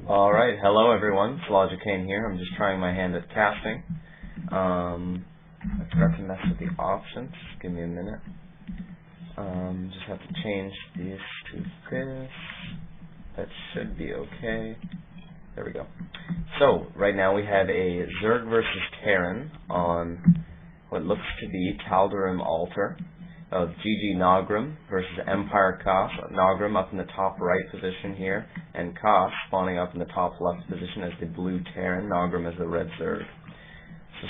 Alright, hello everyone, it's LojiQaen here. I'm just trying my hand at casting. I forgot to mess with the options. Give me a minute. Just have to change this to this. That should be okay. There we go. So, right now we have a Zerg versus Terran on what looks to be Tal'Darim Altar of GGNaugrim versus EmpireKas. Naugrim up in the top right position here, and Kas spawning up in the top left position as the blue Terran, Naugrim as the red Zerg.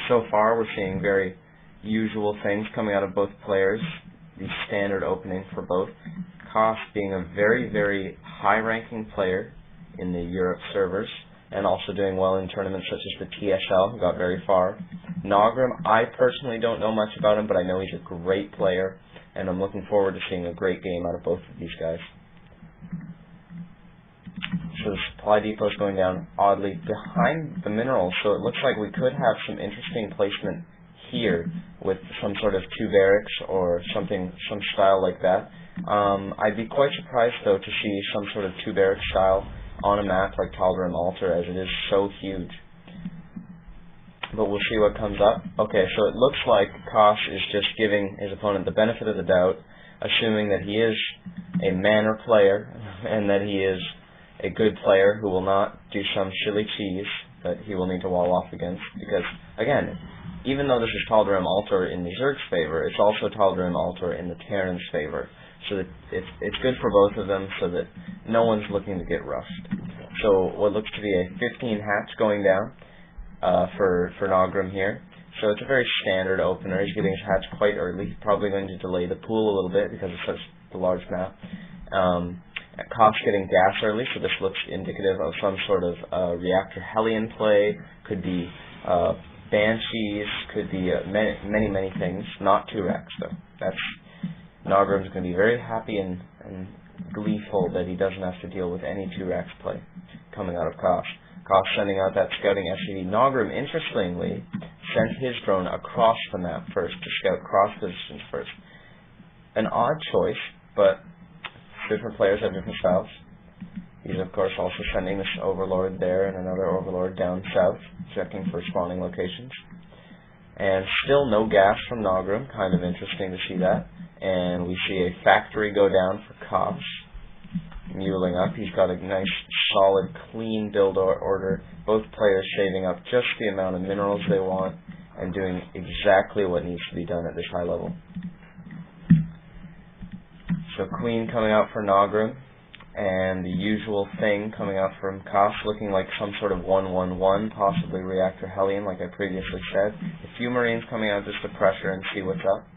So far we're seeing very usual things coming out of both players. The standard opening for both. Kas being a very, very high-ranking player in the Europe servers, and also doing well in tournaments such as the TSL, who got very far. Naugrim, I personally don't know much about him, but I know he's a great player, and I'm looking forward to seeing a great game out of both of these guys. So the supply depot is going down oddly behind the minerals, so it looks like we could have some interesting placement here with some sort of two barracks or something, some style like that. I'd be quite surprised though to see some sort of two barrack style on a map like Tal'Darim Altar, as it is so huge. But we'll see what comes up. Okay, so it looks like Kas is just giving his opponent the benefit of the doubt, assuming that he is a manner player and that he is a good player who will not do some silly cheese that he will need to wall off against. Because, again, even though this is Tal'Darim Altar in the Zerg's favor, it's also Tal'Darim Altar in the Terran's favor. So that it's good for both of them, so that no one's looking to get rushed. So what looks to be a 15 hatch going down for Naugrim here. So it's a very standard opener. He's getting his hatch quite early. Probably going to delay the pool a little bit because it's such a large map. Kas getting gas early, so this looks indicative of some sort of reactor Hellion play. Could be Banshees, could be many things. Not 2-Rex though. Naugrim's going to be very happy and gleeful that he doesn't have to deal with any 2-Rex play coming out of Kas. Kas sending out that scouting SCV. Naugrim, interestingly, sent his drone across the map first to scout cross positions first. An odd choice, but different players have different styles. He's of course also sending this Overlord there and another Overlord down south, checking for spawning locations. And still no gas from Naugrim, kind of interesting to see that. And we see a factory go down for Kas, muling up. He's got a nice, solid, clean build order. Both players saving up just the amount of minerals they want and doing exactly what needs to be done at this high level. So Queen coming out for Naugrim, and the usual thing coming out from Kas, looking like some sort of 1-1-1, possibly Reactor Hellion, like I previously said. A few Marines coming out just to pressure and see what's up.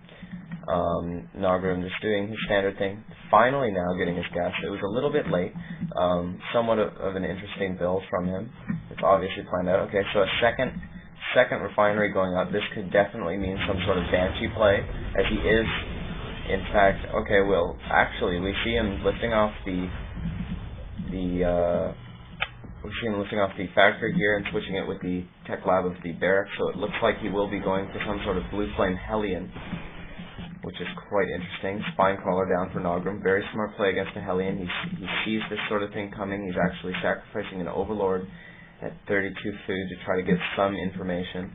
Naugrim just doing his standard thing. Finally now getting his gas. It was a little bit late. Somewhat of an interesting build from him. It's obviously planned out. Okay, so a second refinery going up. This could definitely mean some sort of Banshee play, as he is, in fact, okay, well, actually, we see him lifting off the factory here and switching it with the tech lab of the barracks, so it looks like he will be going for some sort of blue flame Hellion, which is quite interesting. Spine crawler down for Naugrim. Very smart play against a Hellion. He sees this sort of thing coming. He's actually sacrificing an Overlord at 32 food to try to get some information.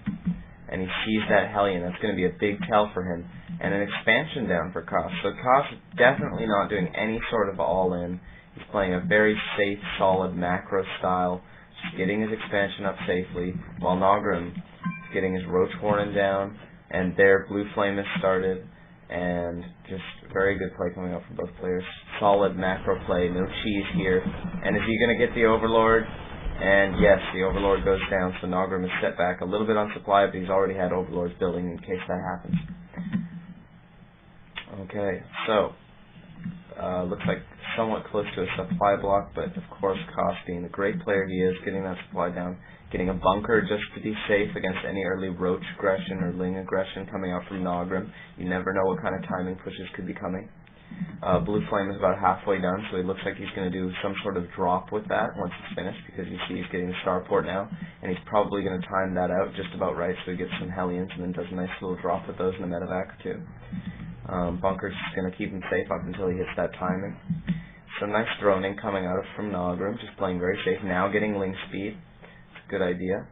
And he sees that Hellion. That's going to be a big tell for him. And an expansion down for Kas. So Kas is definitely not doing any sort of all-in. He's playing a very safe, solid macro style, just getting his expansion up safely, while Naugrim is getting his Roach Warren down, and their Blue Flame has started, and just very good play coming out from both players. Solid macro play, no cheese here. And is he going to get the Overlord? And yes, the Overlord goes down, so Naugrim is set back a little bit on supply, but he's already had Overlords building in case that happens. Okay, so looks like somewhat close to a supply block, but of course Kas, being the great player he is, getting that supply down, getting a bunker just to be safe against any early Roach aggression or Ling aggression coming out from Naugrim. You never know what kind of timing pushes could be coming. Blue Flame is about halfway done, so it looks like he's going to do some sort of drop with that once it's finished, because you see he's getting the starport now, and he's probably going to time that out just about right so he gets some Hellions and then does a nice little drop with those in the medevac too. Bunker's just going to keep him safe up until he hits that timing. Some nice droning coming out from Naugrim, just playing very safe. Now getting link speed. It's a good idea.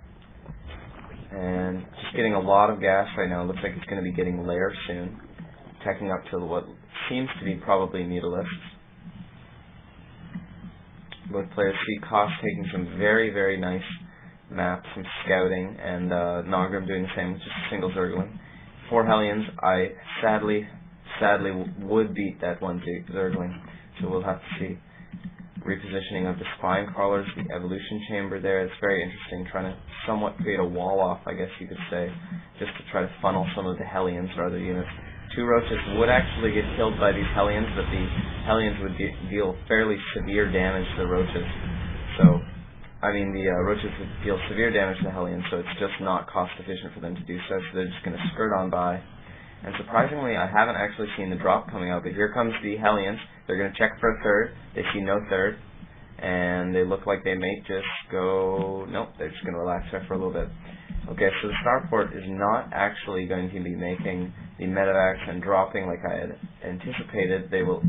And just getting a lot of gas right now. Looks like he's going to be getting lair soon. Teching up to what seems to be probably Mutalisks. Both players see Kos taking some very, very nice maps, some scouting, and Naugrim doing the same with just a single Zergling. 4 Hellions, I sadly would beat that 1 Zergling, so we'll have to see. Repositioning of the Spine Crawlers, the Evolution Chamber there, it's very interesting, trying to somewhat create a wall off, I guess you could say, just to try to funnel some of the Hellions or other units. 2 Roaches would actually get killed by these Hellions, but the Hellions would deal fairly severe damage to the Roaches. So, I mean, the Roaches would deal severe damage to the Hellions, so it's just not cost efficient for them to do so, so they're just going to skirt on by. And surprisingly, I haven't actually seen the drop coming out, but here comes the Hellions. They're going to check for a third. They see no third, and they look like they may just go... Nope, they're just going to relax there for a little bit. Okay, so the Starport is not actually going to be making the medevacs and dropping like I had anticipated. They will...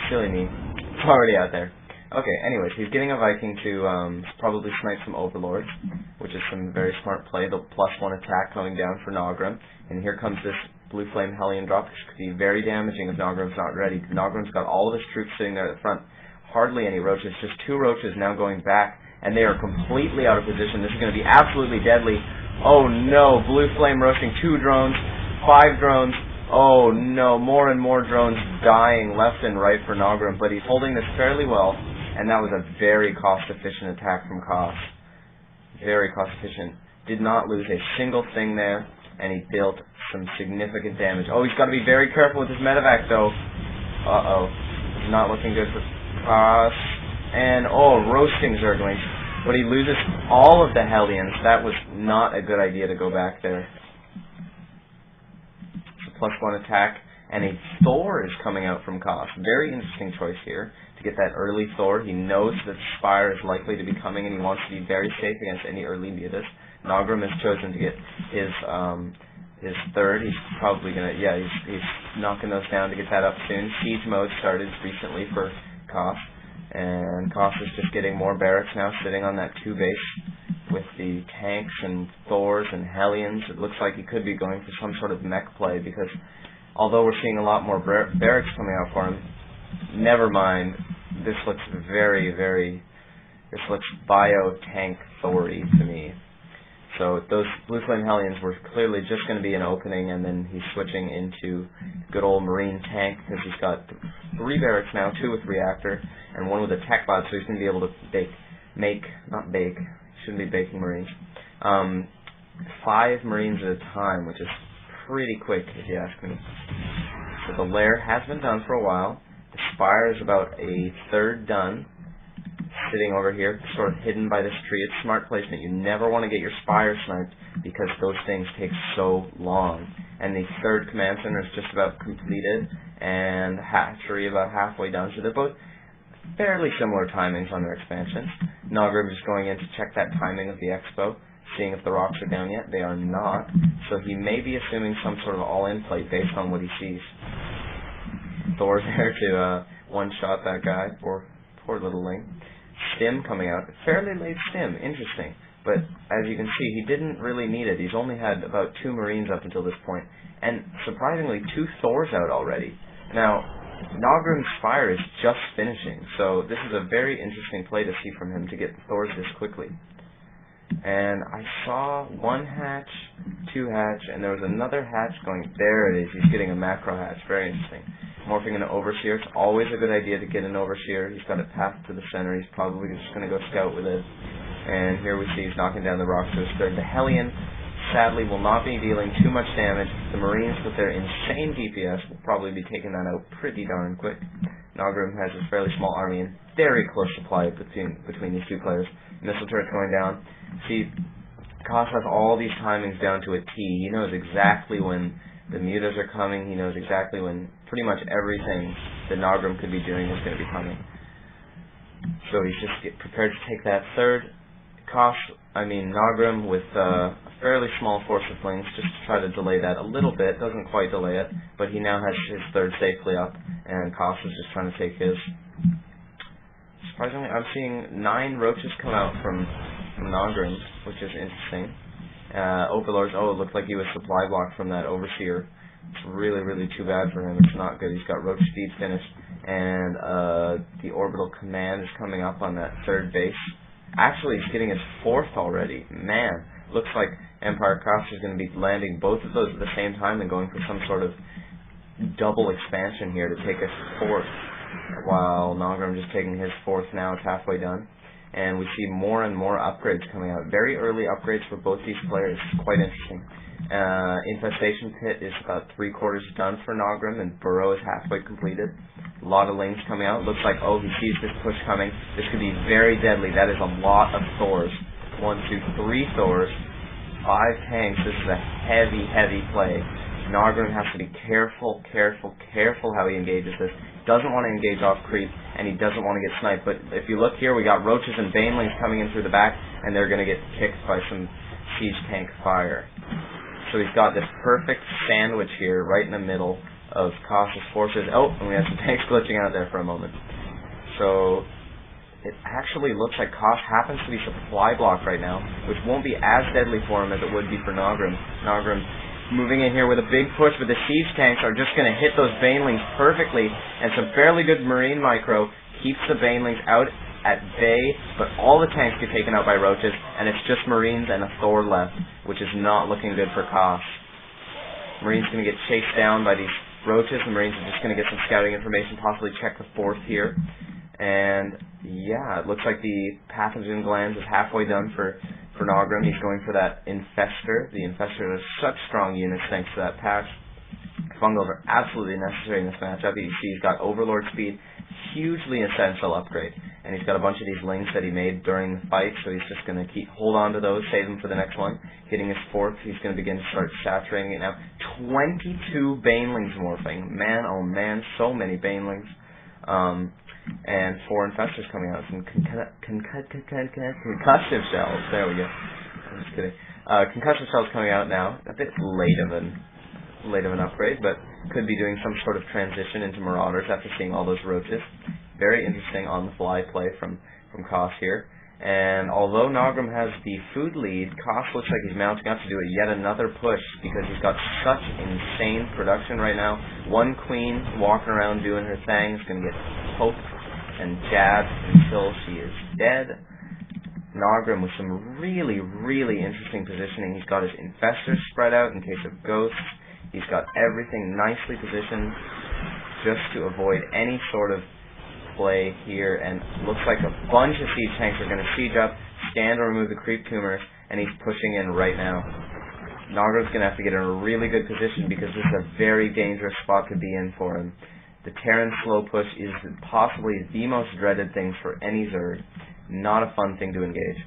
Silly me. It's already out there. Okay, anyways, he's getting a Viking to probably snipe some Overlords, which is some very smart play. The +1 attack going down for Naugrim. And here comes this Blue Flame Hellion drop. This could be very damaging if Naugrim's not ready. Naugrim's got all of his troops sitting there at the front. Hardly any Roaches, just 2 Roaches now going back, and they are completely out of position. This is going to be absolutely deadly. Oh no, Blue Flame roasting 2 drones, 5 drones. Oh no, more and more drones dying left and right for Naugrim, but he's holding this fairly well, and that was a very cost-efficient attack from Kos. Very cost-efficient. Did not lose a single thing there, and he dealt some significant damage. Oh, he's got to be very careful with his medevac, though. Uh-oh. Not looking good for Kos. And, oh, roasting Zerglings. But he loses all of the Hellions. That was not a good idea to go back there. It's a +1 attack. And a Thor is coming out from Kos. Very interesting choice here to get that early Thor. He knows that Spire is likely to be coming, and he wants to be very safe against any early Mutas. Naugrim has chosen to get his third. He's probably gonna, yeah, he's knocking those down to get that up soon. Siege mode started recently for Kos, and Kos is just getting more barracks now, sitting on that 2 base with the tanks and Thors and Hellions. It looks like he could be going for some sort of mech play, because although we're seeing a lot more barracks coming out for him, never mind, this looks this looks bio-tank Thor-y to me. So those Blue Flame Hellions were clearly just going to be an opening, and then he's switching into good old Marine tank, because he's got 3 barracks now, 2 with reactor, and 1 with a tech bot, so he's going to be able to shouldn't be baking Marines. 5 Marines at a time, which is pretty quick, if you ask me. So the lair has been done for a while. The Spire is about a third done, sitting over here, sort of hidden by this tree. It's smart placement. You never want to get your Spire sniped, because those things take so long. And the third command center is just about completed, and hatchery about halfway done. So they're both fairly similar timings on their expansions. Naugrim is going in to check that timing of the expo, seeing if the rocks are down yet. They are not, so he may be assuming some sort of all-in play based on what he sees. Thor's there to one-shot that guy. Poor little Ling. Stim coming out. Fairly late Stim. Interesting. But as you can see, he didn't really need it. He's only had about 2 Marines up until this point. And surprisingly, 2 Thors out already. Now, Naugrim's Spire is just finishing, so this is a very interesting play to see from him to get Thors this quickly. And I saw 1 hatch, 2 hatch, and there was another hatch going... There it is. He's getting a macro hatch. Very interesting. Morphing into Overseer. It's always a good idea to get an Overseer. He's got it passed to the center. He's probably just going to go scout with it. And here we see he's knocking down the rocks to his third. The Hellion, sadly, will not be dealing too much damage. The Marines, with their insane DPS, will probably be taking that out pretty darn quick. Naugrim has a fairly small army and very close supply between these 2 players. Missile turret going down. See, Kos has all these timings down to a T. He knows exactly when the mutas are coming. He knows exactly when pretty much everything that Naugrim could be doing is going to be coming. So he's just prepared to take that third. Naugrim with a fairly small force of lings just to try to delay that a little bit. Doesn't quite delay it, but he now has his third safely up, and Kas is just trying to take his. Surprisingly, I'm seeing 9 roaches come out from Naugrim, which is interesting. Overlords, oh, it looked like he was supply blocked from that Overseer. It's really, really too bad for him. It's not good. He's got roach speed finished, and the orbital command is coming up on that third base. Actually, he's getting his 4th already. Man, looks like EmpireKas is going to be landing both of those at the same time and going for some sort of double expansion here to take his 4th, while Naugrim just taking his 4th now. It's halfway done. And we see more and more upgrades coming out. Very early upgrades for both these players. Quite interesting. Infestation Pit is about 3/4 done for Naugrim, and Burrow is halfway completed. A lot of lanes coming out. Looks like, oh, he sees this push coming. This could be very deadly. That is a lot of Thors. 1, 2, 3 Thors. 5 tanks. This is a heavy, heavy play. Naugrim has to be careful how he engages this. Doesn't want to engage off creep, and he doesn't want to get sniped. But if you look here, we got roaches and banelings coming in through the back, and they're going to get kicked by some siege tank fire. So he's got this perfect sandwich here, right in the middle of Kas's forces. Oh, and we have some tanks glitching out there for a moment. So it actually looks like Kas happens to be supply blocked right now, which won't be as deadly for him as it would be for Naugrim. Naugrim moving in here with a big push, but the siege tanks are just going to hit those banelings perfectly, and some fairly good marine micro keeps the banelings out at bay, but all the tanks get taken out by roaches, and it's just marines and a Thor left, which is not looking good for Kas. Marines going to get chased down by these roaches, and marines are just going to get some scouting information, possibly check the 4th here. And yeah, it looks like the pathogen glands is halfway done for Naugrim. He's going for that Infestor. The Infestor has such strong units thanks to that patch. Fungals are absolutely necessary in this matchup. You see he's got Overlord speed, hugely essential upgrade. And he's got a bunch of these lings that he made during the fight, so he's just going to hold on to those, save them for the next one. Getting his 4th, he's going to begin to start saturating it now. 22 banelings morphing. Man, oh man, so many banelings. And 4 infestors coming out. Some concussive shells. There we go. I'm just kidding. Concussive shells coming out now. A bit late of an upgrade, but could be doing some sort of transition into Marauders after seeing all those roaches. Very interesting on-the-fly play from Kas here. And although Naugrim has the food lead, Kas looks like he's mounting up to do yet another push because he's got such insane production right now. 1 queen walking around doing her thing is going to get poked and jabbed until she is dead. Naugrim with some really, really interesting positioning. He's got his infestors spread out in case of ghosts. He's got everything nicely positioned just to avoid any sort of play here, and looks like a bunch of siege tanks are going to siege up, scan to remove the creep tumors, and he's pushing in right now. Naugrim's going to have to get in a really good position because this is a very dangerous spot to be in for him. The Terran slow push is possibly the most dreaded thing for any Zerg. Not a fun thing to engage.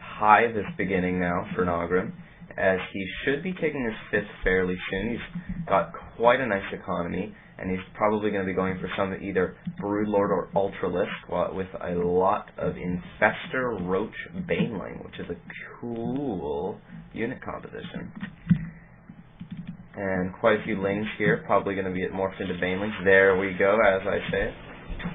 Hive is beginning now for Naugrim, as he should be taking his 5th fairly soon. He's got quite a nice economy, and he's probably going to be going for some either Broodlord or Ultralisk with a lot of Infestor Roach Baneling, which is a cool unit composition. And quite a few lings here, probably going to be morphed into banelings. There we go, as I say it.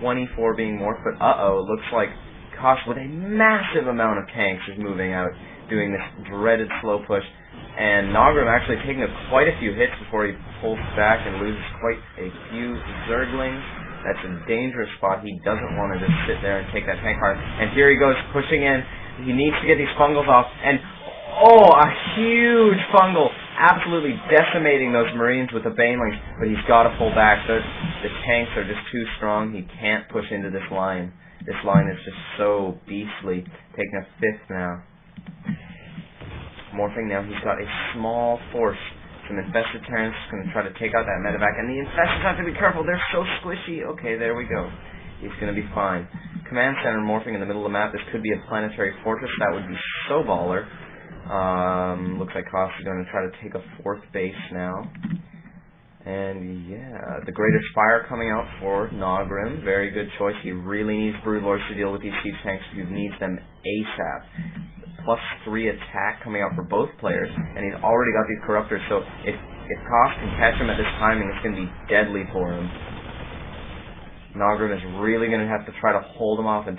24 being morphed, but uh-oh, it looks like Kas with a massive amount of tanks is moving out, doing this dreaded slow push. And Naugrim actually taking quite a few hits before he pulls back and loses quite a few Zerglings. That's a dangerous spot. He doesn't want to just sit there and take that tank hard. And here he goes, pushing in. He needs to get these fungals off. And, oh, a huge fungal. Absolutely decimating those Marines with the Banelings. But he's got to pull back. The tanks are just too strong. He can't push into this line. This line is just so beastly. Taking a 5th now. Morphing now. He's got a small force. Some infested Terrans going to try to take out that medevac, and the infestors have to be careful. They're so squishy. Okay, there we go. He's going to be fine. Command center morphing in the middle of the map. This could be a planetary fortress. That would be so baller. Looks like Kas is going to try to take a 4th base now. And yeah, the Greatest Fire coming out for Naugrim. Very good choice. He really needs Broodlords to deal with these siege tanks. He needs them ASAP. +3 attack coming out for both players, and he's already got these Corruptors, so if Kas can catch him at this timing, it's going to be deadly for him. Naugrim is really going to have to try to hold him off and